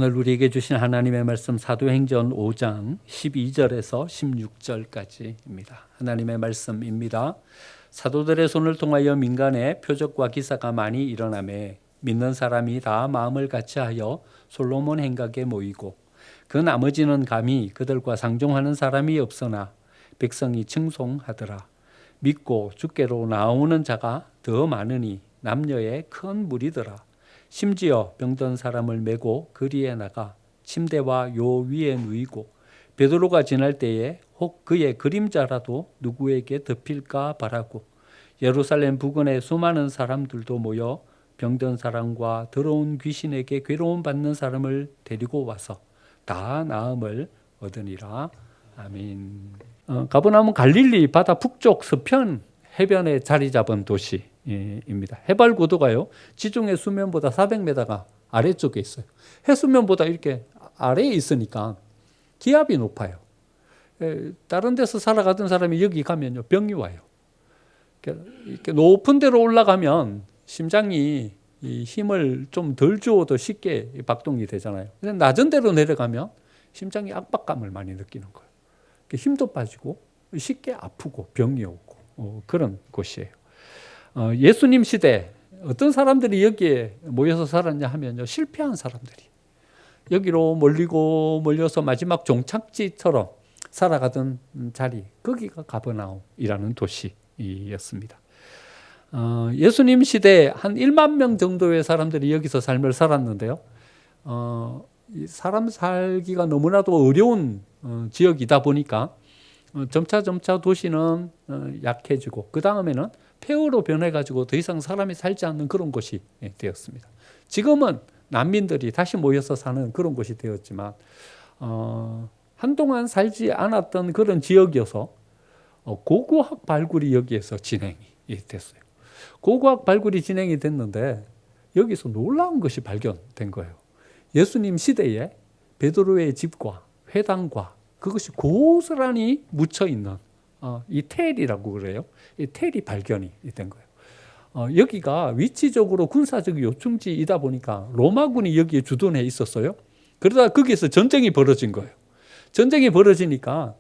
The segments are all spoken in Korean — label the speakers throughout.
Speaker 1: 오늘 우리에게 주신 하나님의 말씀 사도행전 5장 12절에서 16절까지입니다. 하나님의 말씀입니다. 사도들의 손을 통하여 민간에 표적과 기사가 많이 일어나매 믿는 사람이 다 마음을 같이하여 솔로몬 행각에 모이고 그 나머지는 감히 그들과 상종하는 사람이 없으나 백성이 칭송하더라. 믿고 주께로 나오는 자가 더 많으니 남녀의 큰 무리더라. 심지어 병든 사람을 메고 거리에 나가 침대와 요 위에 누이고 베드로가 지날 때에 혹 그의 그림자라도 누구에게 덮일까 바라고 예루살렘 부근에 수많은 사람들도 모여 병든 사람과 더러운 귀신에게 괴로움 받는 사람을 데리고 와서 다 나음을 얻으니라. 아멘. 가버나움은 갈릴리 바다 북쪽 서편 해변에 자리 잡은 도시입니다. 해발 고도가요, 지중해 수면보다 400m가 아래쪽에 있어요. 해수면보다 이렇게 아래에 있으니까 기압이 높아요. 다른 데서 살아가던 사람이 여기 가면요, 병이 와요. 이렇게 높은 데로 올라가면 심장이 이 힘을 좀 덜 주어도 쉽게 박동이 되잖아요. 근데 낮은 데로 내려가면 심장이 압박감을 많이 느끼는 거예요. 힘도 빠지고 쉽게 아프고 병이 오고 그런 곳이에요. 예수님 시대 어떤 사람들이 여기에 모여서 살았냐 하면요, 실패한 사람들이 여기로 몰려서 마지막 종착지처럼 살아가던 자리, 거기가 가버나움이라는 도시였습니다. 예수님 시대에 한 1만 명 정도의 사람들이 여기서 삶을 살았는데요. 사람 살기가 너무나도 어려운 지역이다 보니까 점차 도시는 약해지고 그 다음에는 폐허로 변해가지고 더 이상 사람이 살지 않는 그런 곳이 되었습니다. 지금은 난민들이 다시 모여서 사는 그런 곳이 되었지만 한동안 살지 않았던 그런 지역이어서 고고학 발굴이 여기에서 진행이 됐어요. 고고학 발굴이 진행이 됐는데 여기서 놀라운 것이 발견된 거예요. 예수님 시대에 베드로의 집과 회당과 그것이 고스란히 묻혀있는 이 텔이라고 그래요. 이 텔이 발견이 된 거예요. 여기가 위치적으로 군사적 요충지이다 보니까 로마군이 여기에 주둔해 있었어요. 그러다 거기에서 전쟁이 벌어진 거예요. 전쟁이 벌어지니까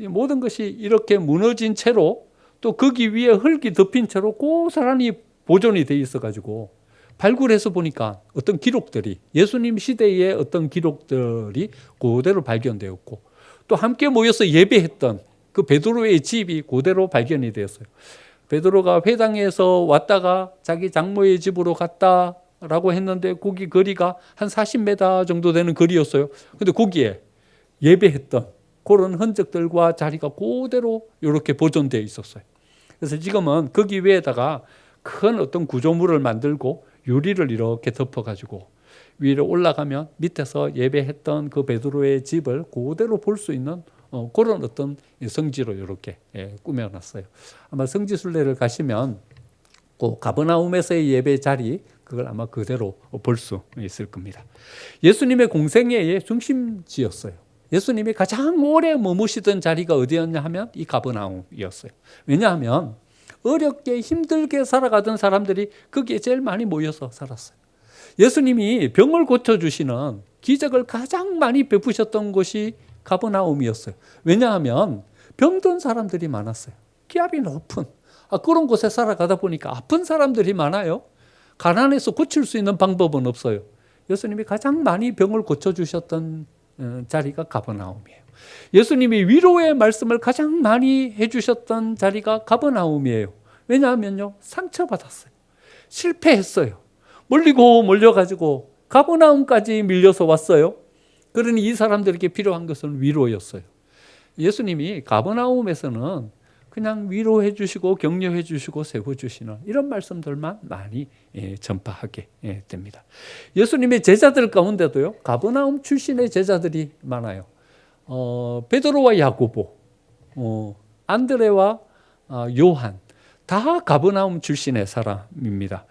Speaker 1: 모든 것이 이렇게 무너진 채로 또 거기 위에 흙이 덮인 채로 고스란히 보존이 돼 있어가지고 발굴해서 보니까 어떤 기록들이, 예수님 시대의 어떤 기록들이 그대로 발견되었고 또 함께 모여서 예배했던 그 베드로의 집이 그대로 발견이 되었어요. 베드로가 회당에서 왔다가 자기 장모의 집으로 갔다라고 했는데 거기 거리가 한 40m 정도 되는 거리였어요. 근데 거기에 예배했던 그런 흔적들과 자리가 그대로 이렇게 보존되어 있었어요. 그래서 지금은 거기 위에다가 큰 어떤 구조물을 만들고 유리를 이렇게 덮어가지고 위로 올라가면 밑에서 예배했던 그 베드로의 집을 그대로 볼 수 있는 그런 어떤 성지로 이렇게 꾸며놨어요. 아마 성지순례를 가시면 그 가버나움에서의 예배 자리, 그걸 아마 그대로 볼 수 있을 겁니다. 예수님의 공생애의 중심지였어요. 예수님이 가장 오래 머무시던 자리가 어디였냐 하면 이 가버나움이었어요. 왜냐하면 어렵게 힘들게 살아가던 사람들이 거기에 제일 많이 모여서 살았어요. 예수님이 병을 고쳐주시는 기적을 가장 많이 베푸셨던 곳이 가버나움이었어요. 왜냐하면 병든 사람들이 많았어요. 기압이 높은 그런 곳에 살아가다 보니까 아픈 사람들이 많아요. 가난해서 고칠 수 있는 방법은 없어요. 예수님이 가장 많이 병을 고쳐주셨던 자리가 가버나움이에요. 예수님이 위로의 말씀을 가장 많이 해주셨던 자리가 가버나움이에요. 왜냐하면요, 상처받았어요. 실패했어요. 몰려가지고 가버나움까지 밀려서 왔어요. 그러니 이 사람들에게 필요한 것은 위로였어요. 예수님이 가버나움에서는 그냥 위로해 주시고 격려해 주시고 세워주시는 이런 말씀들만 많이 전파하게 됩니다. 예수님의 제자들 가운데도요, 가버나움 출신의 제자들이 많아요. 베드로와 야고보, 안드레와 요한 다 가버나움 출신의 사람입니다.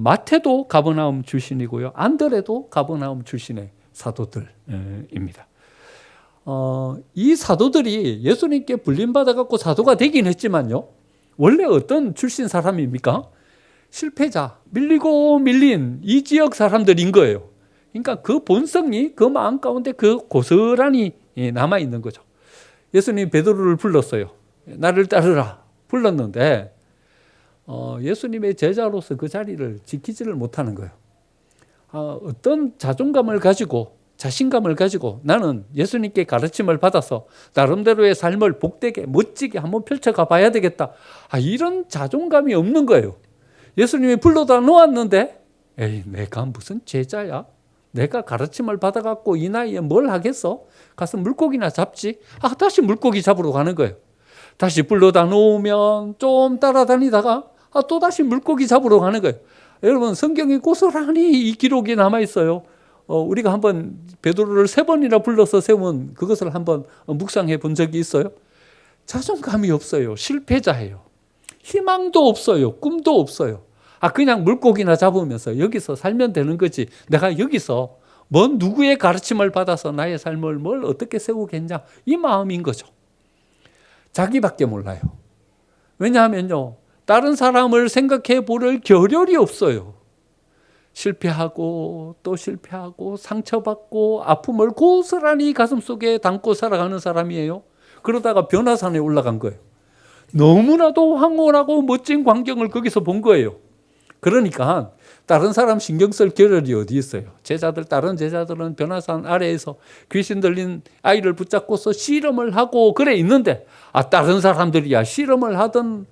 Speaker 1: 마태도 가버나움 출신이고요, 안드레도 가버나움 출신의 사도들입니다. 이 사도들이 예수님께 불림받아갖고 사도가 되긴 했지만요, 원래 어떤 출신 사람입니까? 실패자, 밀리고 밀린 이 지역 사람들인 거예요. 그러니까 그 본성이 그 마음 가운데 그 고스란히 남아 있는 거죠. 예수님이 베드로를 불렀어요. 나를 따르라 불렀는데 예수님의 제자로서 그 자리를 지키지를 못하는 거예요. 어떤 자존감을 가지고 자신감을 가지고 나는 예수님께 가르침을 받아서 나름대로의 삶을 복되게 멋지게 한번 펼쳐가 봐야 되겠다. 이런 자존감이 없는 거예요. 예수님이 불러다 놓았는데 에이, 내가 무슨 제자야? 내가 가르침을 받아갖고 이 나이에 뭘 하겠어? 가서 물고기나 잡지? 다시 물고기 잡으러 가는 거예요. 다시 불러다 놓으면 좀 따라다니다가 또다시 물고기 잡으러 가는 거예요. 여러분, 성경에 고스란히 이 기록이 남아있어요. 우리가 한번 베드로를 3번이나 불러서 세운 그것을 한번 묵상해 본 적이 있어요. 자존감이 없어요. 실패자예요. 희망도 없어요. 꿈도 없어요. 그냥 물고기나 잡으면서 여기서 살면 되는 거지. 내가 여기서 누구의 가르침을 받아서 나의 삶을 뭘 어떻게 세우겠냐. 이 마음인 거죠. 자기밖에 몰라요. 왜냐하면요, 다른 사람을 생각해 볼 겨를이 없어요. 실패하고 또 실패하고 상처받고 아픔을 고스란히 가슴속에 담고 살아가는 사람이에요. 그러다가 변화산에 올라간 거예요. 너무나도 황홀하고 멋진 광경을 거기서 본 거예요. 그러니까 다른 사람 신경 쓸 겨를이 어디 있어요. 다른 제자들은 변화산 아래에서 귀신 들린 아이를 붙잡고서 씨름을 하고 그래 있는데 다른 사람들이야 씨름을 하든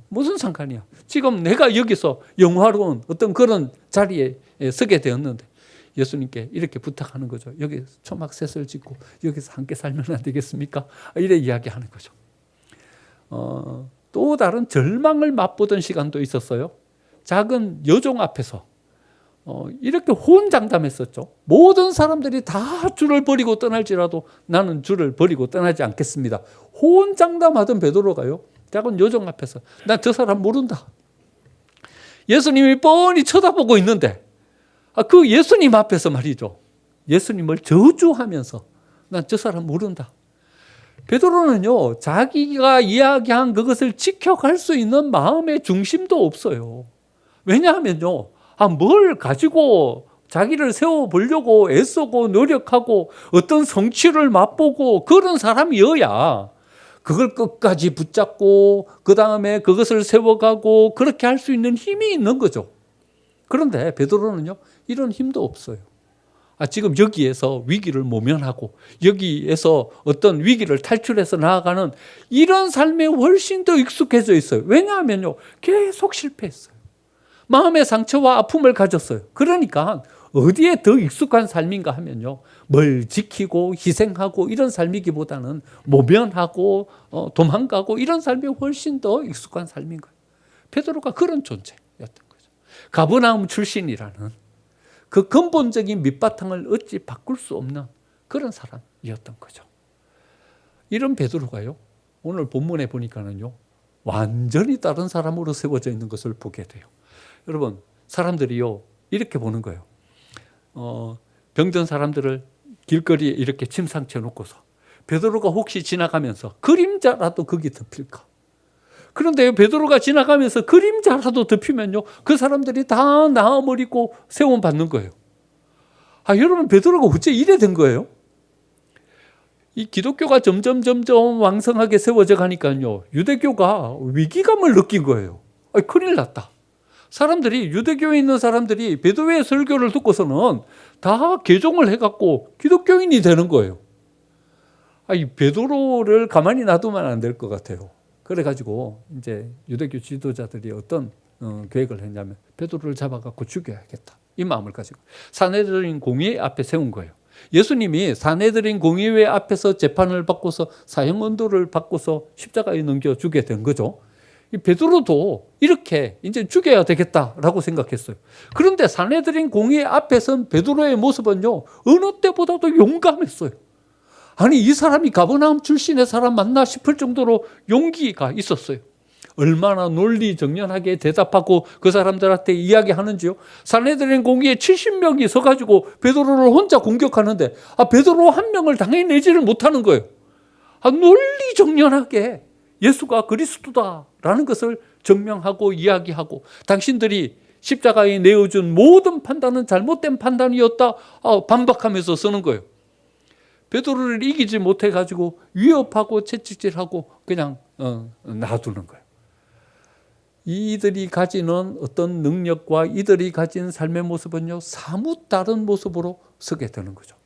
Speaker 1: 무슨 상관이야. 지금 내가 여기서 영화로운 어떤 그런 자리에 서게 되었는데 예수님께 이렇게 부탁하는 거죠. 여기 초막셋을 짓고 여기서 함께 살면 안 되겠습니까? 이래 이야기하는 거죠. 또 다른 절망을 맛보던 시간도 있었어요. 작은 여종 앞에서 이렇게 호언장담했었죠. 모든 사람들이 다 주를 버리고 떠날지라도 나는 주를 버리고 떠나지 않겠습니다. 호언장담하던 베드로가요, 작은 여종 앞에서 난 저 사람 모른다. 예수님이 뻔히 쳐다보고 있는데 그 예수님 앞에서 말이죠. 예수님을 저주하면서 난 저 사람 모른다. 베드로는요, 자기가 이야기한 그것을 지켜갈 수 있는 마음의 중심도 없어요. 왜냐하면요, 뭘 가지고 자기를 세워보려고 애쓰고 노력하고 어떤 성취를 맛보고 그런 사람이어야 그걸 끝까지 붙잡고 그 다음에 그것을 세워가고 그렇게 할 수 있는 힘이 있는 거죠. 그런데 베드로는요, 이런 힘도 없어요. 지금 여기에서 위기를 모면하고 여기에서 어떤 위기를 탈출해서 나아가는 이런 삶에 훨씬 더 익숙해져 있어요. 왜냐하면요, 계속 실패했어요. 마음의 상처와 아픔을 가졌어요. 그러니까 어디에 더 익숙한 삶인가 하면요, 뭘 지키고 희생하고 이런 삶이기보다는 모면하고 도망가고 이런 삶이 훨씬 더 익숙한 삶인 거예요. 베드로가 그런 존재였던 거죠. 가버나움 출신이라는 그 근본적인 밑바탕을 어찌 바꿀 수 없는 그런 사람이었던 거죠. 이런 베드로가요, 오늘 본문에 보니까는요, 완전히 다른 사람으로 세워져 있는 것을 보게 돼요. 여러분, 사람들이요, 이렇게 보는 거예요. 병든 사람들을 길거리에 이렇게 침상쳐 놓고서 베드로가 혹시 지나가면서 그림자라도 거기 덮일까? 그런데 베드로가 지나가면서 그림자라도 덮이면요, 그 사람들이 다 나아버리고 세움받는 거예요. 여러분, 베드로가 어째 이래 된 거예요? 이 기독교가 점점 왕성하게 세워져 가니까요, 유대교가 위기감을 느낀 거예요. 큰일 났다. 사람들이, 유대교에 있는 사람들이 베드로의 설교를 듣고서는 다 개종을 해갖고 기독교인이 되는 거예요. 이 베드로를 가만히 놔두면 안 될 것 같아요. 그래가지고 이제 유대교 지도자들이 어떤 계획을 했냐면 베드로를 잡아갖고 죽여야겠다, 이 마음을 가지고 산헤드린 공의 앞에 세운 거예요. 예수님이 산헤드린 공의회 앞에서 재판을 받고서 사형 언도를 받고서 십자가에 넘겨주게 된 거죠. 이 베드로도 이렇게 이제 죽여야 되겠다라고 생각했어요. 그런데 산헤드린 공의 앞에 선 베드로의 모습은요, 어느 때보다도 용감했어요. 이 사람이 가버나움 출신의 사람 맞나 싶을 정도로 용기가 있었어요. 얼마나 논리정연하게 대답하고 그 사람들한테 이야기하는지요. 산헤드린 공의에 70명이 서가지고 베드로를 혼자 공격하는데 베드로 한 명을 당해내지를 못하는 거예요. 논리정연하게 예수가 그리스도다라는 것을 증명하고 이야기하고, 당신들이 십자가에 내어준 모든 판단은 잘못된 판단이었다. 반박하면서 쓰는 거예요. 베드로를 이기지 못해가지고 위협하고 채찍질하고 그냥 놔두는 거예요. 이들이 가지는 어떤 능력과 이들이 가진 삶의 모습은요, 사뭇 다른 모습으로 서게 되는 거죠.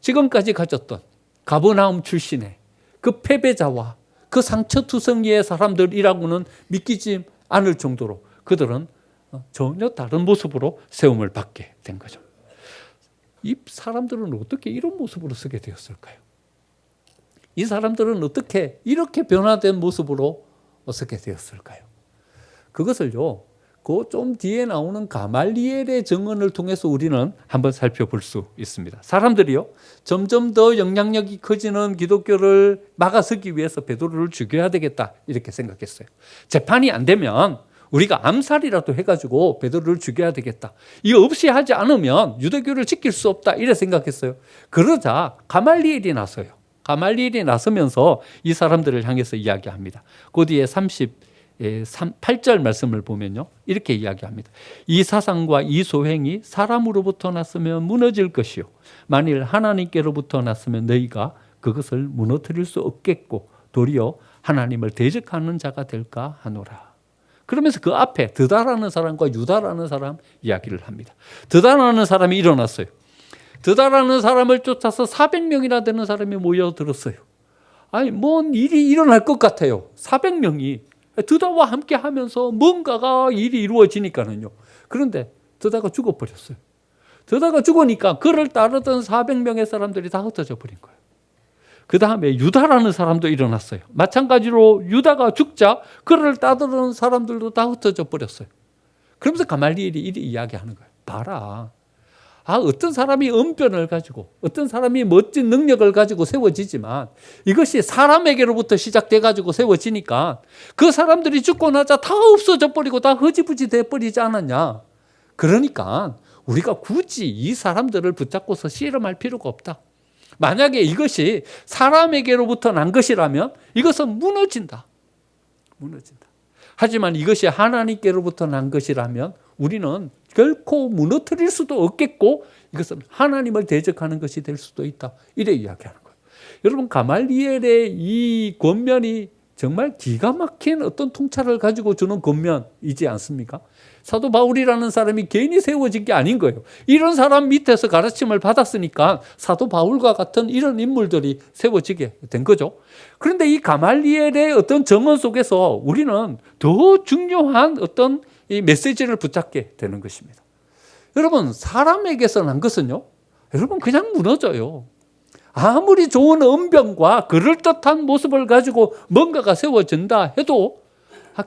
Speaker 1: 지금까지 가졌던 가버나움 출신의 그 패배자와 그 상처투성이의 사람들이라고는 믿기지 않을 정도로 그들은 전혀 다른 모습으로 세움을 받게 된 거죠. 이 사람들은 어떻게 이런 모습으로 서게 되었을까요? 이 사람들은 어떻게 이렇게 변화된 모습으로 서게 되었을까요? 그것을요, 그 좀 뒤에 나오는 가말리엘의 증언을 통해서 우리는 한번 살펴볼 수 있습니다. 사람들이요, 점점 더 영향력이 커지는 기독교를 막아서기 위해서 베드로를 죽여야 되겠다 이렇게 생각했어요. 재판이 안 되면 우리가 암살이라도 해가지고 베드로를 죽여야 되겠다. 이거 없이 하지 않으면 유대교를 지킬 수 없다 이래 생각했어요. 그러자 가말리엘이 나서요. 가말리엘이 나서면서 이 사람들을 향해서 이야기합니다. 그 뒤에 8절 말씀을 보면요, 이렇게 이야기합니다. 이 사상과 이 소행이 사람으로부터 났으면 무너질 것이요, 만일 하나님께로부터 났으면 너희가 그것을 무너뜨릴 수 없겠고 도리어 하나님을 대적하는 자가 될까 하노라. 그러면서 그 앞에 드다라는 사람과 유다라는 사람 이야기를 합니다. 드다라는 사람이 일어났어요. 드다라는 사람을 쫓아서 400명이나 되는 사람이 모여들었어요. 아니, 뭔 일이 일어날 것 같아요. 400명이 드다와 함께 하면서 뭔가가 일이 이루어지니까는요. 그런데 드다가 죽어버렸어요. 드다가 죽으니까 그를 따르던 400명의 사람들이 다 흩어져 버린 거예요. 그 다음에 유다라는 사람도 일어났어요. 마찬가지로 유다가 죽자 그를 따르던 사람들도 다 흩어져 버렸어요. 그러면서 가말리엘이 이렇게 이야기하는 거예요. 봐라. 어떤 사람이 언변을 가지고 어떤 사람이 멋진 능력을 가지고 세워지지만 이것이 사람에게로부터 시작돼 가지고 세워지니까 그 사람들이 죽고 나자 다 없어져 버리고 다 흐지부지 돼 버리지 않았냐. 그러니까 우리가 굳이 이 사람들을 붙잡고서 씨름할 필요가 없다. 만약에 이것이 사람에게로부터 난 것이라면 이것은 무너진다. 하지만 이것이 하나님께로부터 난 것이라면 우리는 결코 무너뜨릴 수도 없겠고 이것은 하나님을 대적하는 것이 될 수도 있다. 이래 이야기하는 거예요. 여러분, 가말리엘의 이 권면이 정말 기가 막힌 어떤 통찰을 가지고 주는 권면이지 않습니까? 사도 바울이라는 사람이 괜히 세워진 게 아닌 거예요. 이런 사람 밑에서 가르침을 받았으니까 사도 바울과 같은 이런 인물들이 세워지게 된 거죠. 그런데 이 가말리엘의 어떤 정언 속에서 우리는 더 중요한 어떤 이 메시지를 붙잡게 되는 것입니다. 여러분, 사람에게서 난 것은요, 여러분 그냥 무너져요. 아무리 좋은 언변과 그럴듯한 모습을 가지고 뭔가가 세워진다 해도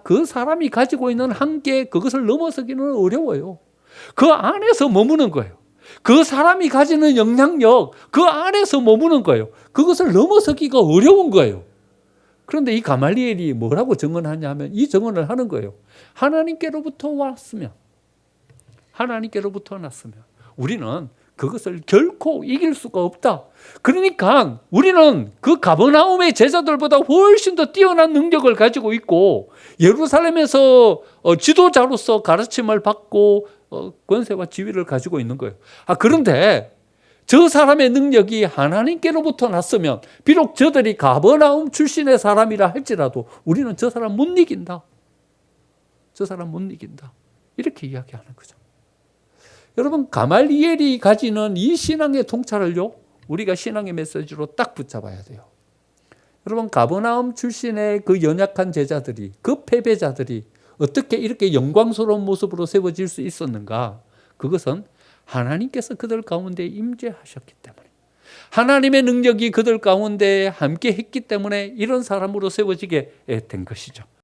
Speaker 1: 그 사람이 가지고 있는 한계, 그것을 넘어서기는 어려워요. 그 안에서 머무는 거예요. 그 사람이 가지는 영향력, 그 안에서 머무는 거예요. 그것을 넘어서기가 어려운 거예요. 그런데 이 가말리엘이 뭐라고 증언하냐 하면 이 증언을 하는 거예요. 하나님께로부터 왔으면 우리는 그것을 결코 이길 수가 없다. 그러니까 우리는 그 가버나움의 제자들보다 훨씬 더 뛰어난 능력을 가지고 있고 예루살렘에서 지도자로서 가르침을 받고 권세와 지위를 가지고 있는 거예요. 그런데 저 사람의 능력이 하나님께로부터 났으면 비록 저들이 가버나움 출신의 사람이라 할지라도 우리는 저 사람 못 이긴다. 이렇게 이야기하는 거죠. 여러분, 가말리엘이 가지는 이 신앙의 통찰을요, 우리가 신앙의 메시지로 딱 붙잡아야 돼요. 여러분, 가버나움 출신의 그 연약한 제자들이, 그 패배자들이 어떻게 이렇게 영광스러운 모습으로 세워질 수 있었는가? 그것은 하나님께서 그들 가운데 임재하셨기 때문에, 하나님의 능력이 그들 가운데 함께 했기 때문에 이런 사람으로 세워지게 된 것이죠.